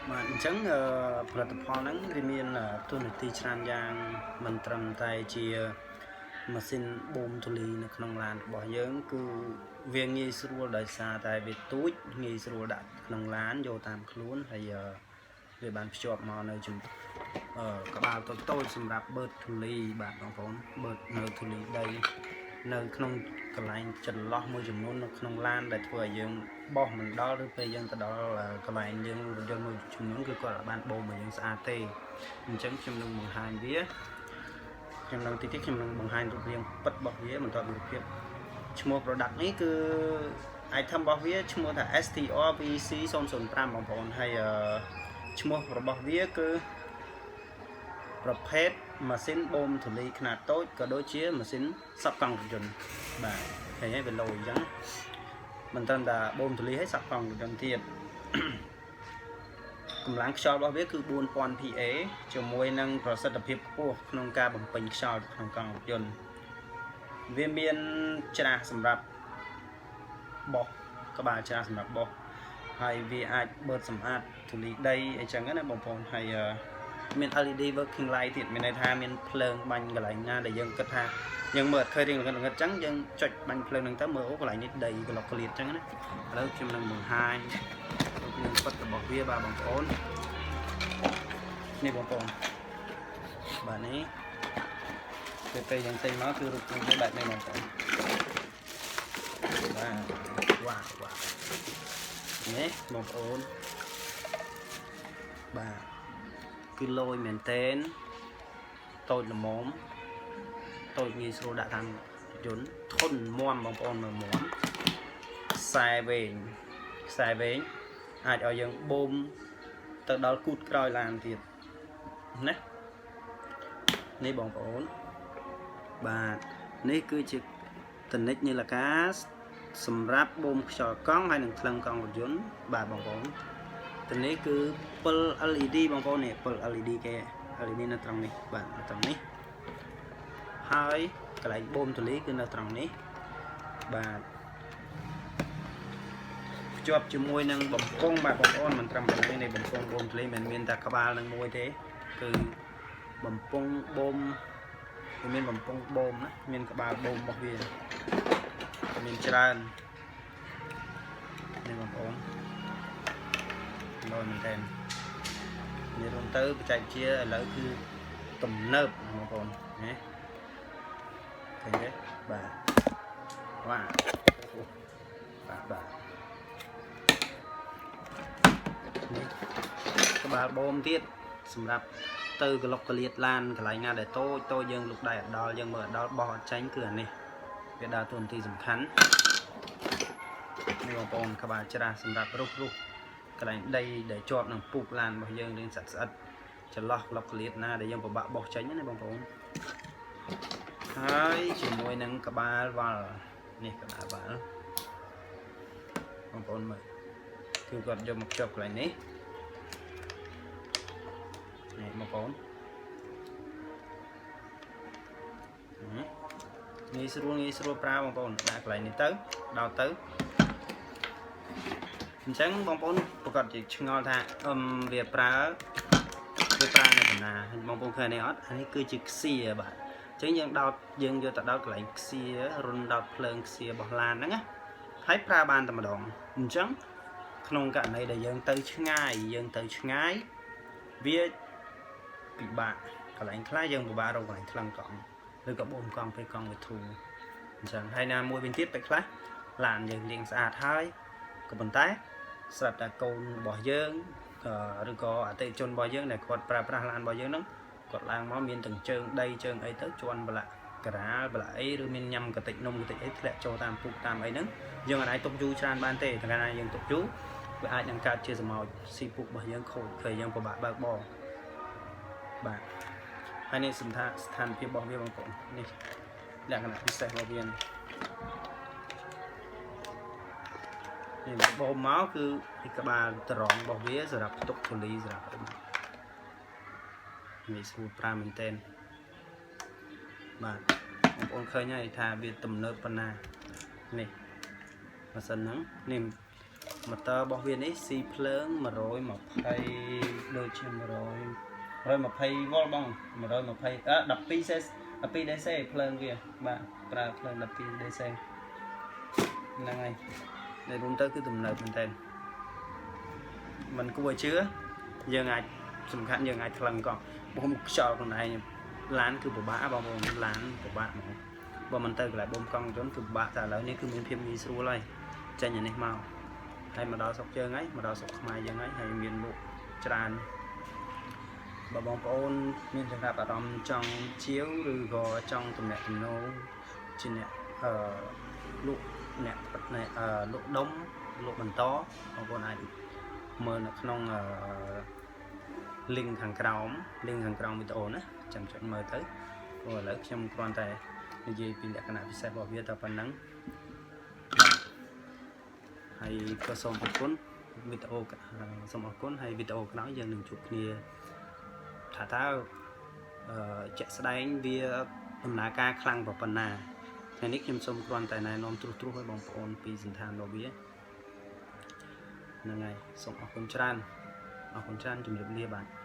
mà chẳngផលិតផលហ្នឹងវាមានទូនាទីច្រើនយ៉ាងមិនត្រឹមតែជាម៉ាស៊ីនបូមធូលីនៅក្នុងឡានរបស់យើងគឺវាងាយស្រួលដោយសារតែវាទូចងាយស្រួលដាក់ក្នុងឡានយកតាមខ្លួនហើយវាបានភ្ជាប់មកនៅក្បាលតូចៗសម្រាប់បឺតធូលីបាទបងប្អូនបឺតនៅធូលីដីនៅក្នុងកន្លែងចន្លោះមួយចំនួននៅក្នុងឡានដែលធ្វើឲ្យយើងបោះមិនដល់ឬពេលយើងទៅដល់កន្លែងយើងរថយន្តមួយចំនួនគឺគាត់បានបូមឲ្យយើងស្អាតទេអញ្ចឹងខ្ញុំនឹងបង្ហាញវាខ្ញុំនឹងបង្ហាញរូបរាងពិតរបស់វាបន្តពីរូបភាពឈ្មោះ product នេះគឺ item របស់វាឈ្មោះថា STR VC 005បងប្អូនហើយឈ្មោះរបស់វាគឺប្រភេទម៉ាស៊ីនបូមធូលីខ្នាតតូចក៏ដូចជាម៉ាស៊ីនសប់កង់រថយន្តបាទឃើញហើយវាលោអញ្ចឹងមិនត្រឹមតែបូមធូលីហើយសប់កង់រថយន្តទៀតកម្លាំងខ្យល់របស់វាគឺ 4000 PA ជាមួយនឹងប្រសិទ្ធភាពខ្ពស់ក្នុងការបំពេញខ្យល់ក្នុងកង់រថយន្តវាមានច្រាសសម្រាប់បោះក្បាលច្រាសសម្រាប់បោះហើយវាអាចបឺតសម្អាតធូលីដីអីចឹងណាបងប្អូនហើយមាន LED working light ទៀតមានន័យថាមានភ្លើងបាញ់កន្លែងណាដែលយើងគិតថាយើងមើលអត់ឃើញរៀងល្ងឹតចឹងយើងចុចបាញ់ភ្លើងហ្នឹងទៅមើលអូកន្លែងនេះដីក្លុកក្លៀតចឹងណាឥឡូវខ្ញុំនឹងបង្ហាញរូបរាងពិតរបស់វាបាទបងប្អូននេះបងប្អូនបាទនេះពេលយើងចេញមកគឺរូបរាងវាបែបនេះបងប្អូនបាទវ៉ានេះបងប្អូនបាទគឺលយមែនតែនតូចល្មមតូចងាយស្រួលដាក់តាមយន្តធន់មាំបងប្អូនមើលមាំខ្សែវែងអាចឲ្យយើងបូមទៅដល់គូតក្រោយឡានទៀតណានេះបងប្អូនបាទនេះគឺជាតនិចនីលកាសម្រាប់បូមខ្យល់កង់ហើយនឹងថ្លឹងកង់រថយន្តបាទបងប្អូនទៅនេះគឺពិល LED បងប្អូននេះពិល LED គេ LED នៅត្រង់នេះបាទនៅត្រង់នេះហើយកន្លែងបូមធូលីគឺនៅត្រង់នេះបាទភ្ជាប់ជាមួយនឹងបំពង់បាទបងប្អូនមិនត្រឹមតែនេះបំពង់បូមធូលីមិនមានតែក្បាលនឹងមួយទេគឺបំពង់បូមវាមានបំពង់បូមណាមានក្បាលបូមរបស់វាមានច្រើននេះបងប្អូនដល់មែនតើនេះរួមទៅបច្ចេកវិទ្យាឥឡូវគឺទំនើបបងប្អូនណាឃើញទេបាទវ៉ាបាទនេះក្បាលបូមទៀតសម្រាប់ទៅក្លុកក្លៀតឡានកន្លែងណាដែលតូចយើងលុកដៃអត់ដល់យើងមើលអត់ដល់បោះអត់ចាញ់គឺអានេះវាដើរតួនាទីសំខាន់នេះបងប្អូនក្បាលច្រាសសម្រាប់រុះកន្លែងដីដែលជាប់នឹងពុកឡានរបស់យើងរៀងស្អិតចន្លោះក្លុកក្លៀតណាដែលយើងពិបាកបោះចេញណាបងប្អូនហើយជាមួយនឹងក្បាលវ៉ាល់នេះក្បាលវ៉ាល់បងប្អូនមើលគឺគាត់យកមកភ្ជាប់កន្លែងនេះបងប្អូនងាយស្រួលប្រើបងប្អូនដាក់កន្លែងនេះទៅដោតទៅអញ្ចឹងបងប្អូនប្រកាសជាឆ្ងល់ថាវាប្រើនៅបណ្ណាបងប្អូនឃើញនេះអត់អានេះគឺជាខ្សៀបាទអញ្ចឹងយើងយកទៅដោតកន្លែងខ្សៀរុនដោតភ្លើងខ្សៀរបស់ឡានហ្នឹងណាហើយប្រើបានតែម្ដងអញ្ចឹងក្នុងករណីដែលយើងទៅឆ្ងាយវាពិបាកកន្លែងខ្លះយើងពិបាករកកន្លែងថ្លឹងកង់ឬក៏បូមកង់ពេលកង់វាធូរអញ្ចឹងហើយណាមួយវិញទៀតពេលខ្លះឡានយើងលាងស្អាតហើយក៏ប៉ុន្តែស្រាប់តែកូនរបស់យើងឬក៏អតិថិជនរបស់យើងដែលគាត់ប្រើប្រាស់ឡានរបស់យើងហ្នឹងគាត់ឡើងមកមានទាំងជើងដីជើងអីទៅជន់ប្រឡាក់ការាលប្រឡាក់អីឬមានញ៉ាំកតិចនំកតិចអីធ្លាក់ចូលតាមពុកតាមអីហ្នឹងយើងអាចទុកយូរច្រើនបានទេតែកាលណាយើងទុកយូរវាអាចនឹងកើតជាសម្ោចស៊ីពុករបស់យើងខូចឃើញយើងពិបាកបើកបរបាទហើយនេះស្ថានភាពរបស់វាបងប្អូននេះលក្ខណៈពិសេសរបស់វានេះបូមមកគឺពីក្បាលត្រង់របស់វាសម្រាប់ទុកធូលីសម្រាប់នេះស្រួលប្រើមែនទែនបាទបងប្អូនឃើញហើយថាវាទំនើបប៉ុណ្ណានេះម៉ាស៊ីនហ្នឹងនេះ motor របស់វានេះស៊ីភ្លើង120ដូចជា120 វ៉ុលបង120 12 DC ភ្លើងវាបាទប្រើភ្លើង12 DC ហ្នឹងហើយในរួមទៅគឺទំនើបមែនតើมันគួរឲ្យជឿយើងអាចសំខាន់យើងអាចថ្លឹងក៏បូមខ្យល់ខ្លួនឯងឡានគឺពិបាកបងប្អូនឡានពិបាកហ្មងបើមិនទៅកន្លែងបូមកង់យន្តគឺពិបាកតែឥឡូវនេះគឺមានភាពងាយស្រួលហើយចេញអានេះមកហើយមកដល់ស្រុកយើងហើយមកដល់ស្រុកខ្មែរយើងហើយមានលក់ច្រើនបើបងប្អូនមានចំណាប់អារម្មណ៍ចង់ជាវឬក៏ចង់ទំនាក់ទំនងជាអ្នកលក់អ្នកលក់ដុំលក់បន្តបងប្អូនអាចមើលនៅក្នុង link ខាងក្រោមវីដេអូណាចាំចុចមើលទៅព្រោះឥឡូវខ្ញុំគ្រាន់តែនិយាយពីលក្ខណៈពិសេសរបស់វាតែប៉ុណ្ណឹងហើយក៏សូមអរគុណវីដេអូសូមអរគុណហើយវីដេអូក្រោយយើងនឹងជួបគ្នាថាតើជាក់ស្ដែងវាដំណើរការខ្លាំងប៉ុណ្ណាថ្ងៃនេះខ្ញុំសូមគ្រាន់តែណែនាំត្រួសឲ្យបងប្អូនពីសន្តានរបស់វាហ្នឹងហើយសូមអរគុណច្រើនជំរាបលាបាទ